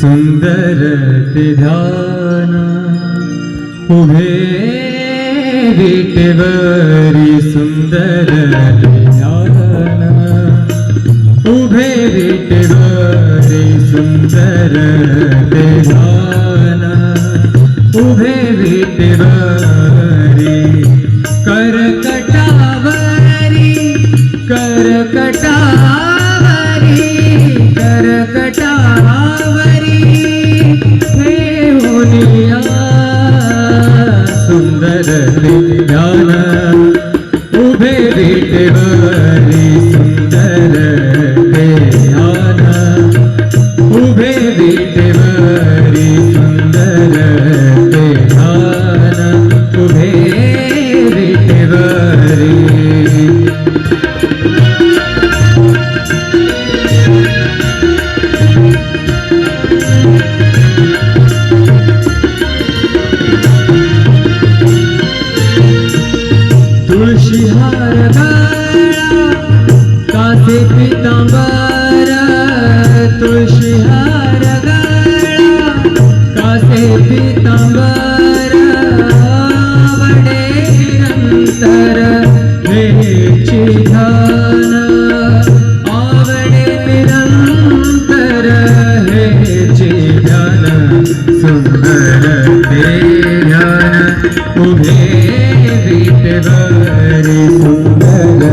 सुंदर ते ध्यान उभे विटेवरी सुंदर ते ध्यान उभे विटेवरी सुंदर ते ध्यान उभे विटेवरी करकटावरी करकटावरी करकटावरी ठेवूनिया सुंदर ते ध्यान उभे विटेवरी सुंदर ते ध्यान उभे विटेवरी सुंदर ते ध्यान उभे विटेवरी तुळशी हार गळा कासे पितांबर तुळशी हार गळा कासे पितांबर आवडे निरंतर हेची ध्यान आवडे निरंतर हेची ध्यान सुंदर ते ध्यान उभे विटेवरी सुंदर ते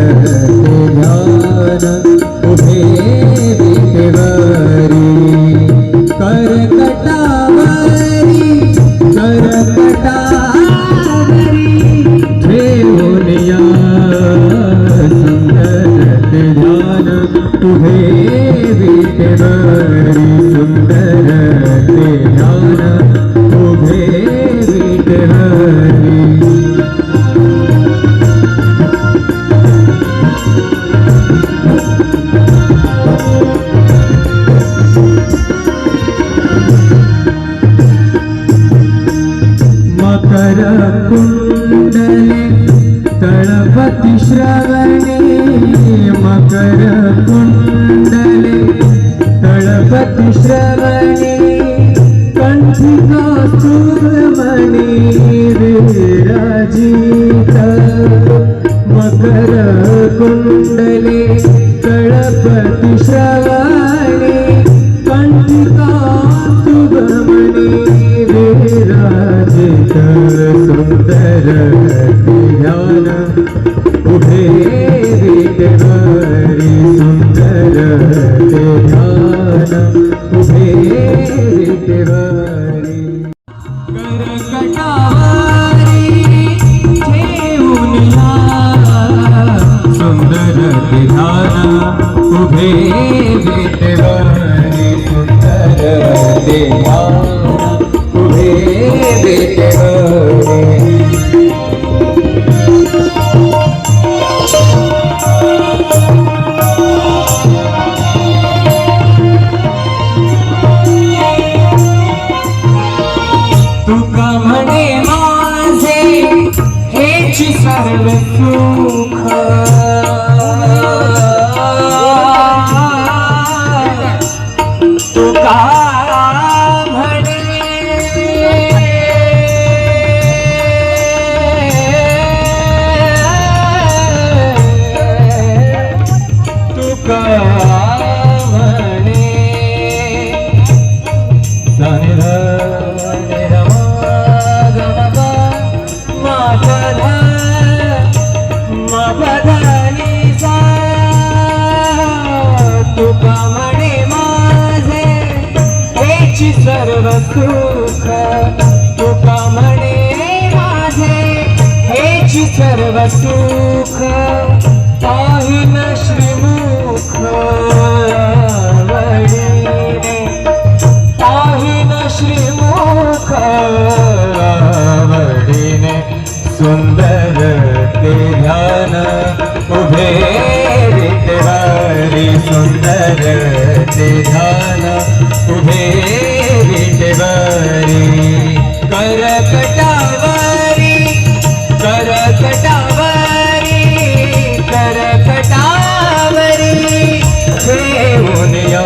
ध्यान उभे विटेवरी करकटावरी करकटावरी ठेवूनिया सुंदर ते ध्यान उभे विटेवरी सुंदर ते ध्यान उभे विटेवरी मकर कुंडले तळपति श्रवणे मकर कुंडले तळपति श्रवणे कंठी कौस्तुभमणि विराजित मकर कुंडले तळपति श्रवणे कंठी कौस्तुभमणि विराजित सुंदर ते ध्यान उभे विटेवरी सुंदर ते ध्यान उभे विटेवरी करकटावरी ठेवूनिया सुंदर ते ध्यान उभे विटेवरी सुंदर ते ध्यान उभे विटेवरी तुका म्हणे माझे हेची सर्व सुख तुका म्हणे तुका म्हणे तुका म्हणे माझे हेची सर्व सुख तुका म्हणे माझे हेची सर्व सुख पाहिन श्रीमुख आवडीने पाहिन श्रीमुख आवडीने सुंदर ते ध्यान उभे विटेवरी सुंदर ते ध्यान उभे विटेवरी करकटावरी करकटावरी करकटावरी ठेवूनिया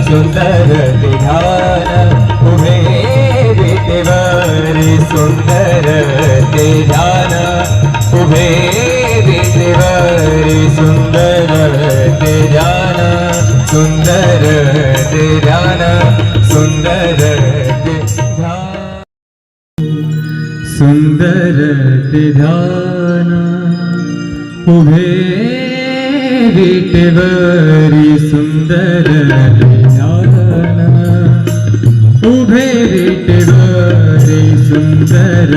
सुंदर ते ध्यान उभे विटेवरी सुंदर ते ध्यान उभे विटेवरी सुंदर ते ध्यान सुंदर ते ध्यान सुंदर ते ध्यान सुंदर ते ध्यान उभे विटेवरी सुंदर ते ध्यान उभे विटेवरी सुंदर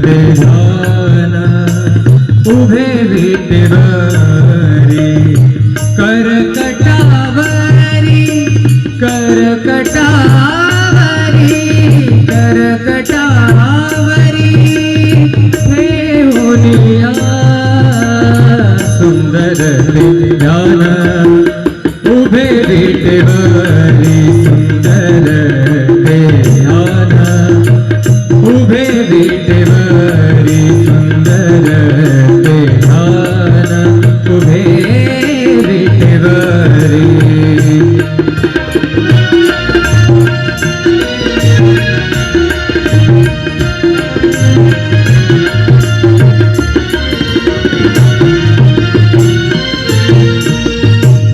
ते ध्यान उभे विटेवरी करकटावरी करकटावरी करकटावरी ठेवूनिया सुंदर ते ध्यान उभे विटेवरी सुंदर ते ध्यान उभे विटेवरी सुंदर ते ध्यान उभे विटेवरी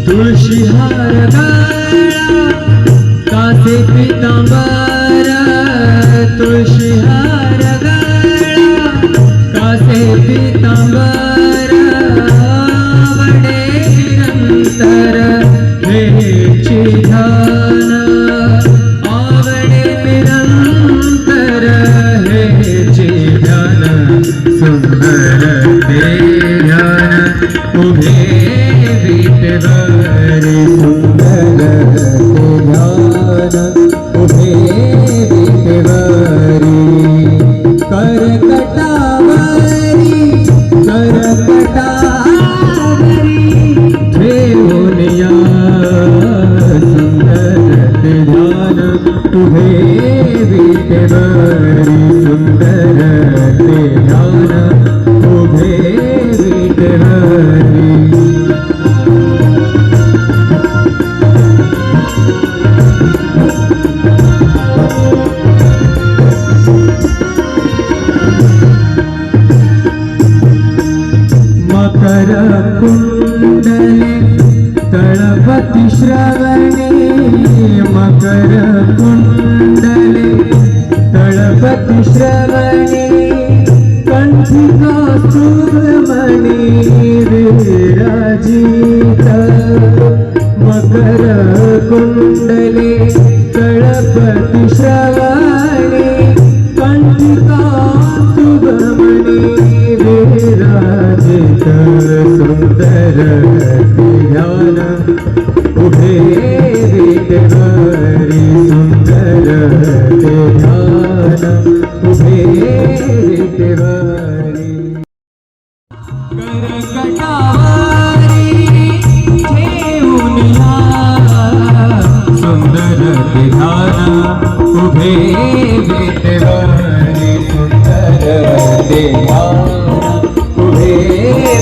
तुळशी हार गळा कासे पितांबर तुळशी हार गळा कासे पितांबर आवडे निरंतर हेची ध्यान आवडे निरंतर हेची ध्यान सुंदर ते ध्यान उभे विटेवरी सुंदर ते ध्यान उभे विटेवरी करकटावरी करकटावरी ठेवूनिया सुंदर ते ध्यान उभे विटेवरी सुंदर ते ध्यान उभे विटेवरी मकर कुंडले तळपति श्रवणे मकर कुंडले तळपति श्रवणे कंठी कौस्तुभमणि विराजित मकर कुंडले तळपति श्रवणे कंठी कौस्तुभमणि विराजित सुंदर ते ध्यान उभे विटेवरी सुंदर ते ध्यान उभे विटेवरी करकटावरी ठेवूनिया सुंदर ते ध्यान उभे विटेवरी सुंदर ते ध्यान उभे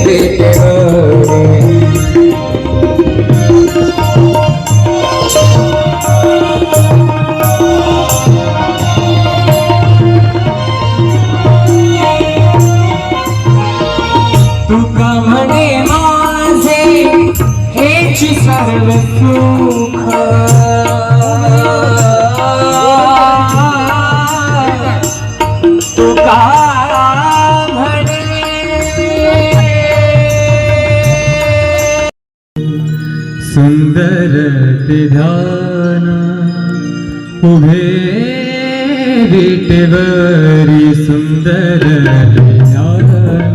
विटेवरी तुका म्हणे माझे हेची सर्व सुख तुका म्हणे सुंदर ते ध्यान उभे विटेवरी सुंदर ते ध्यान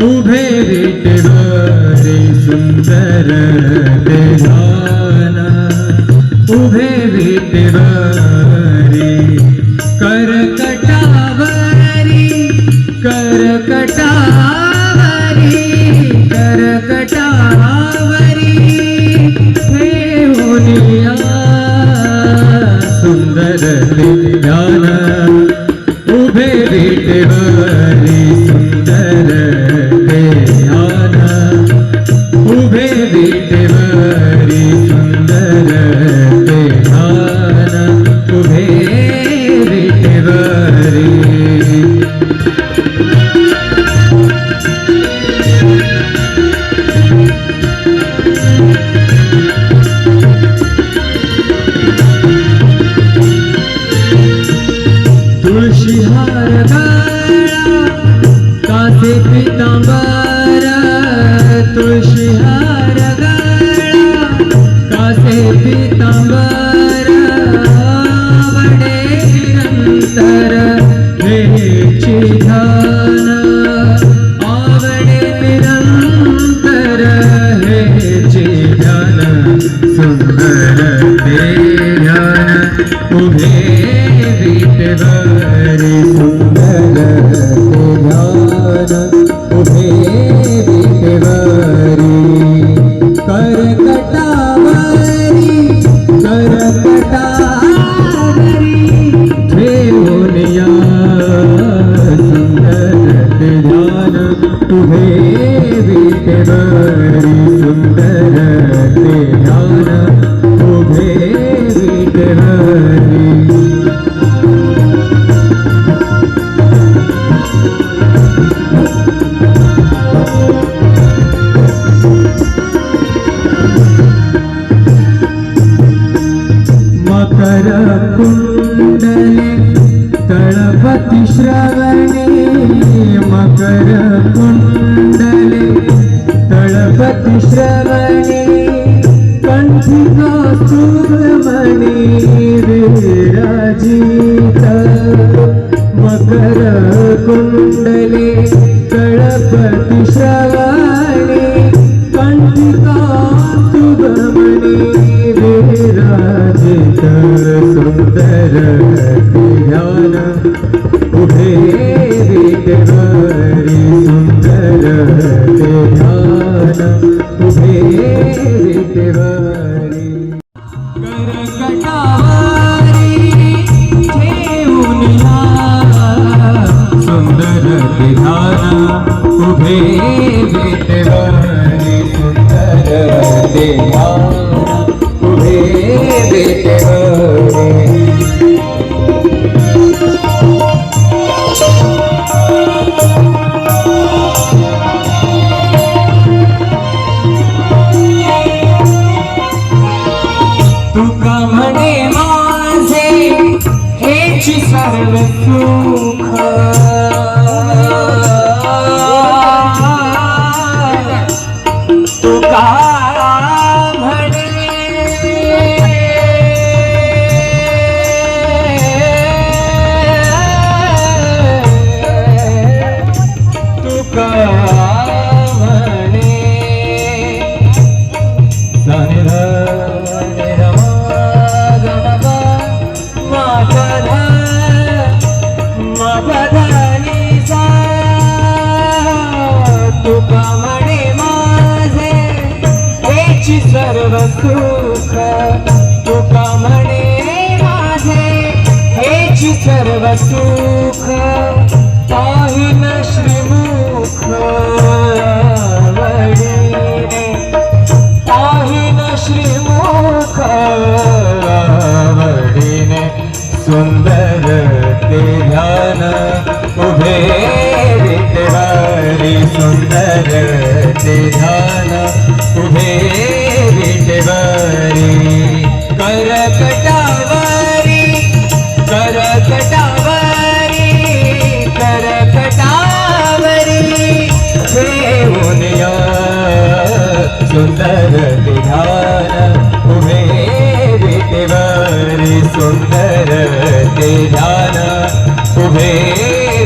उभे विटेवरी सुंदर ते ध्यान उभे विटेवरी करकटावरी करकटावरी करकटावरी ठेवूनिया सुंदर ते ध्यान उभे विटेवरी सुंदर ते ध्यान उभे विटेवरी सुंदर ते उभे विटेवरी सुंदर ते ध्यान उभे विटेवरी करकटावरी ठेवून या सुंदर ते ध्यान उभे विटेवरी सुंदर ते ध्यान उभे विटेवरी मकर कुंडले तळपति श्रवणे मकर कुंडले तळपति श्रवणे कंठी कौस्तुभमणि विराजित मकर कुंडले तळपति श्रवणे कंठी कौस्तुभमणि विराजित सुंदर ध्यान उभे विटेवरी सुंदर ध्यान उभे विटेवरी करकटावरी ठेवून या सुंदर ध्यान उभे विटेवरी सुंदर ध्यान उभे विटेवरी तुका म्हणे माझे हेची सर्व सुख तुका तुका म्हणे माझे हेची सर्व सुख तुका म्हणे माझे हेची सर्व सुख पाहिन श्रीमुख वडीने पाहिन श्रीमुख वडीने सुंदर ते ध्यान उभे विटेवरी सुंदर ते ध्यान उभे विटेवरी करकटावरी करकटावरी करकटावरी ठेवून या सुंदर ते ध्यान उभे विटेवरी सुंदर ते ध्यान उभे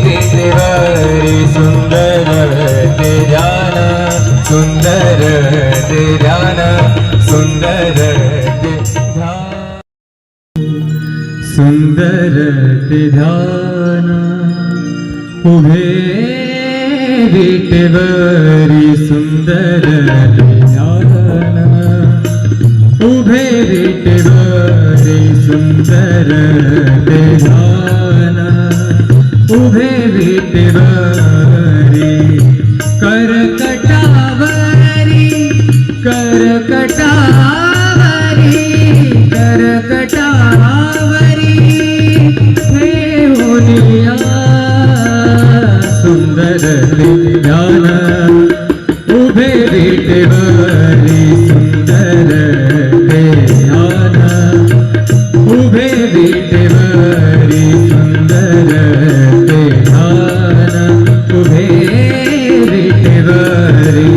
विटेवरी सुंदर ते ध्यान सुंदर ते ध्यान सुंदर ते ध्यान सुंदर ते ध्यान उभे विटेवरी सुंदर ते ध्यान उभे विटेवरी सुंदर ते ध्यान उभे विटेवरी करकटावरी करकटावरी करकटावरी ठेवून या सुंदर ध्यान उभे विटेवरी सुंदर ध्यान उभे विटेवरी सुंदर ध्यान उभे विटेवरी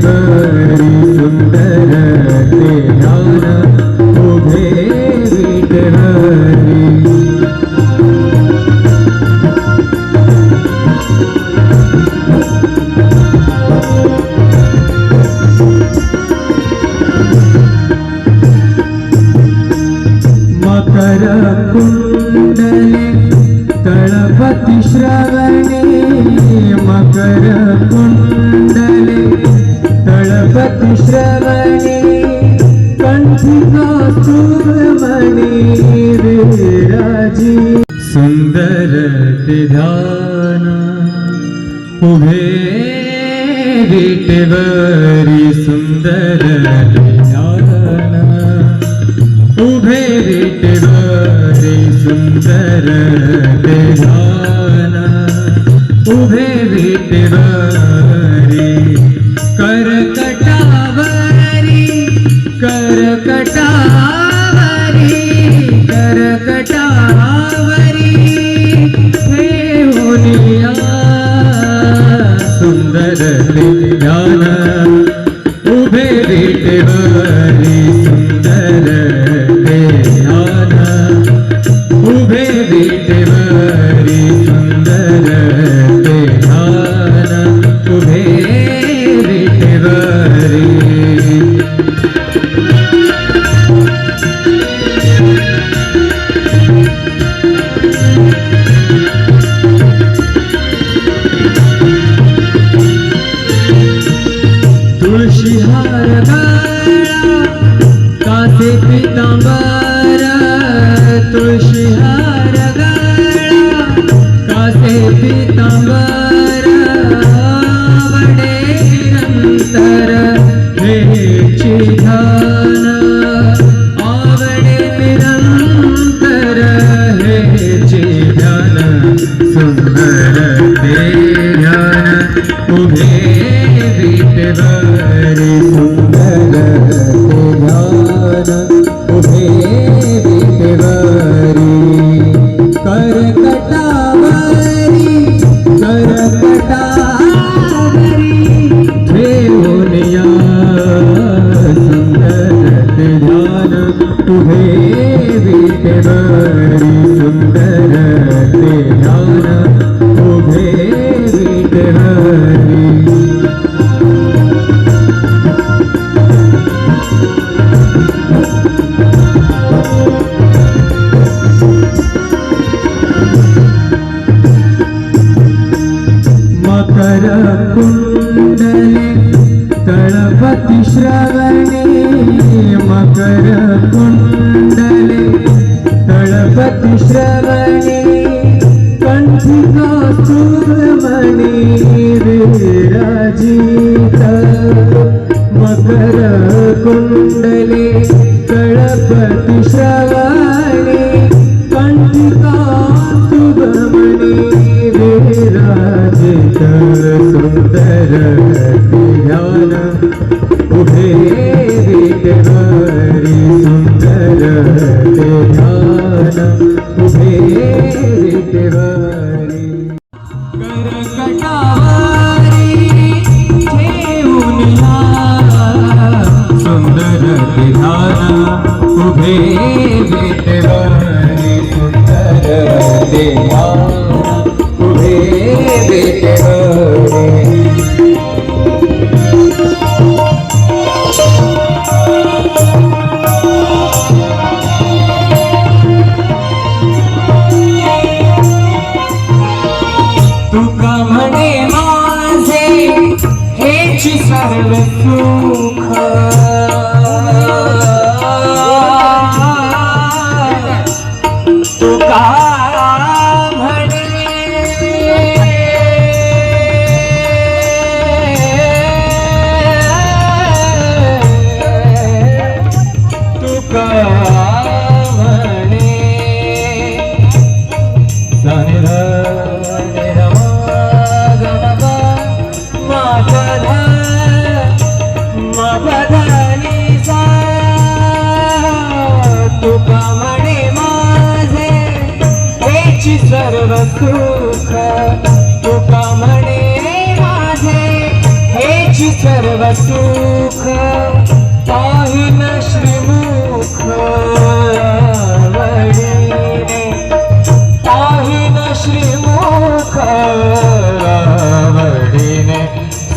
विटेवरी सुंदर ते ध्यान उभे विटेवरी मकर कुंडले तळपति श्रवणे मकर कुंडले तळपति श्रवणे कंठिका सुमणि विराजी सुंदर ते ध्यान उभे विटेवरी सुंदर ते ध्यान उभे विटेवरी सुंदर ते ध्यान उभे विटेवरी करकटावरी करकटावरी करकटावरी ठेवूनिया सुंदर ते ध्यान उभे विटेवरी सुंदर ते ध्यान उभे विटेवरी सुंदर ते ध्यान उभे विटेवरी तुळशी हार गळा कासे पीतांबर तुळशी हार गळा कासे पीतांबर आवडे निरंतर हेची ध्यान आवडे निरंतर हेची ध्यान सुंदर ते ध्यान उभे विटेवरी सुंदर ते ध्यान उभे विटेवरी करकटावरी करकटावरी ठेवूनिया सुंदर ते ध्यान उभे विटेवरी सुंदर ते ध्यान उभे विटेवरी मकर कुंडले तळपति श्रवणे मकर कुंडले तळपति श्रवणे कंठिका सुमणि विराजित मकर कुंडले तळपति श्रवणे कंठिका सुमणि विराजित सुंदर ते ध्यान उभे विटेवरी सुंदर ते ध्यान उभे विटेवरी करकटावरी ठेवूनिया सुंदर ते ध्यान उभे विटेवरी सुंदर ते ध्यान उभे विटेवरी तुका म्हणे माझे हेची सर्व सुख तुका म्हणे सर्व सुख पाहिन श्रीमुख आवडीने पाहिन श्रीमुख आवडीने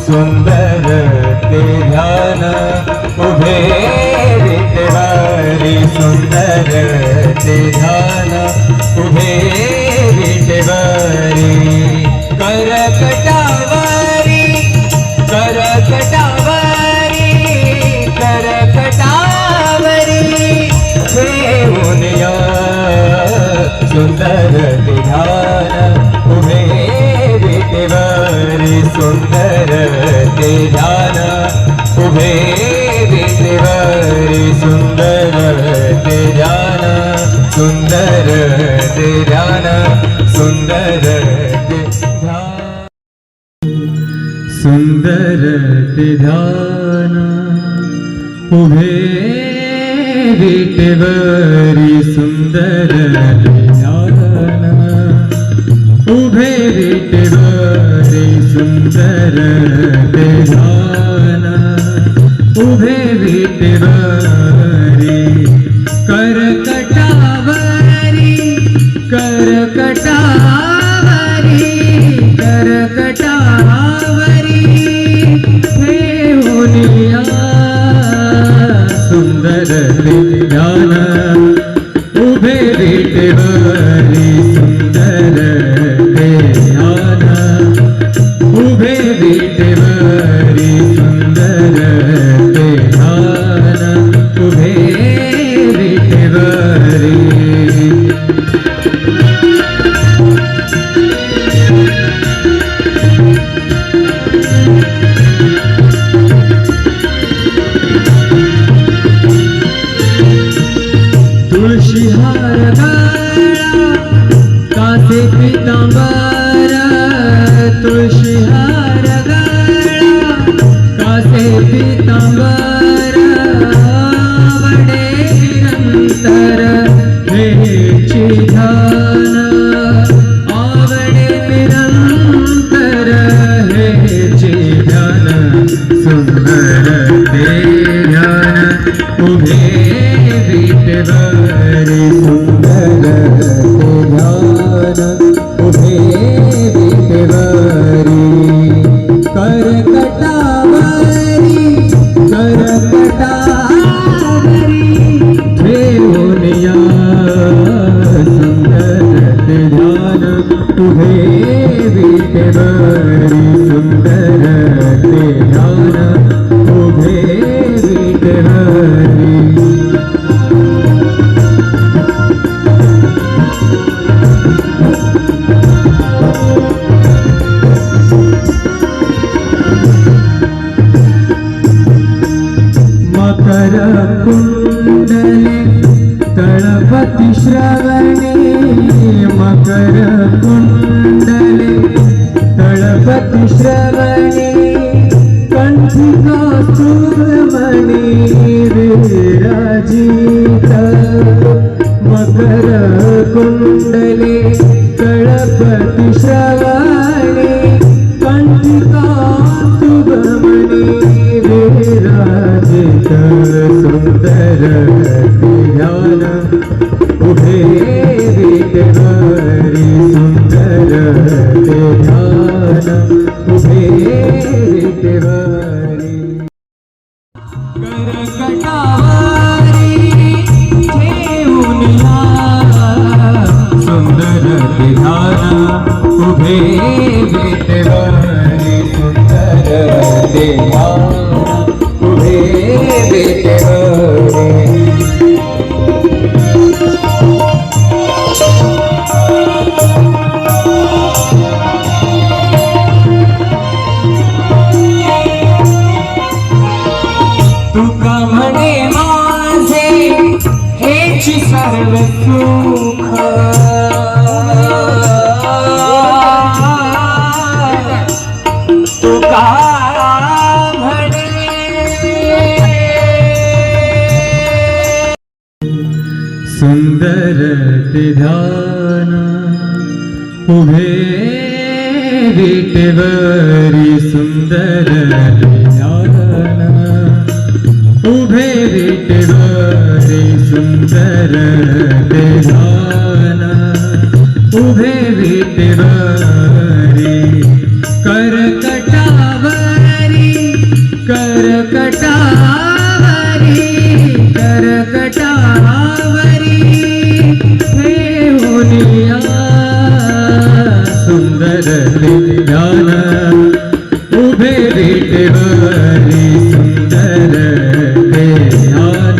सुंदर ते ध्यान उभे विटेवारी सुंदर ते ध्यान उभे विटेवारी करकटावरी करकटावरी करकटावरी देऊन या सुंदर ते ध्यान उभे विटेवारी सुंदर ते ध्यान उभे विटेवारी सुंदर ते ध्यान सुंदर ते ध्यान सुंदर ते ध्यान सुंदर ते ध्यान उभे विटेवरी सुंदर ते ध्यान उभे विटेवरी सुंदर ते ध्यान उभे विटेवरी करकटावरी करकटावरी करकटावरी देऊन या सुंदर ते ध्यान उभे विटेवरी सुंदर ते ध्यान उभे विटेवरी सुंदर ते ध्यान उभे विटेवरी तुळशी हार गळा कासे पितांबर तुळशी हार गळा कासे पितांबर आवडे निरंतर हेची ध्यान आवडे निरंतर हेची ध्यान सुंदर ते ध्यान उभे विटेवरी सुंदर ते ध्यान उभे विटेवरी करकटावरी करकटावरी देऊन या सुंदर ते ध्यान उभे विटेवरी सुंदर ते ध्यान उभे विटेवरी मकर कुंडले तळपति श्रवणे मकर कुंडले तळपति श्रवणे कंठी कौस्तुभमणि विराजित मकर कुंडले तळपति श्रवणे कंठी कौस्तुभमणि विराजित सुंदर ते ध्यान उभे विटेवरी सुंदर ते ध्यान उभे विटेवरी करकटावरी देऊन या सुंदर ते ध्यान उभे विटेवरी सुंदर ते ध्यान उभे विटेवरी तुका म्हणे माझे हेची सर्व सुख तुका सुंदर ते ध्यान उभे विटेवरी सुंदर ते ध्यान सुंदर ते ध्यान उभे विटेवरी करकटावरी करकटावरी करकटावरी हे होनिया सुंदर ते ध्यान उभे विटेवरी सुंदर ते ध्यान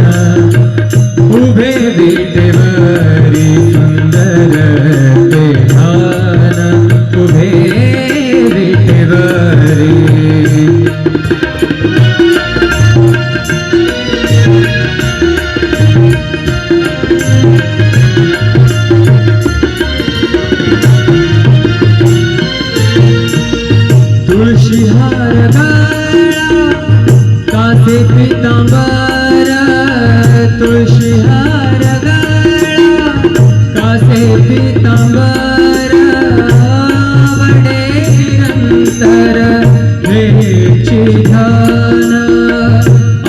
उभे विटेवरी सुंदर ते ध्यान उभे विटेवरी तुळशी हार गळा कासे पितांबर तुळशी हार गळा कासे पितांबर आवडे निरंतर हेची ध्यान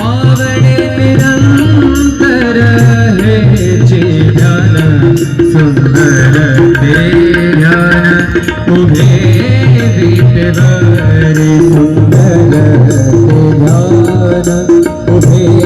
आवडे निरंतर हेची ध्यान सुंदर ते ध्यान उभे विटेवरी सुंदर ते ध्यान उभे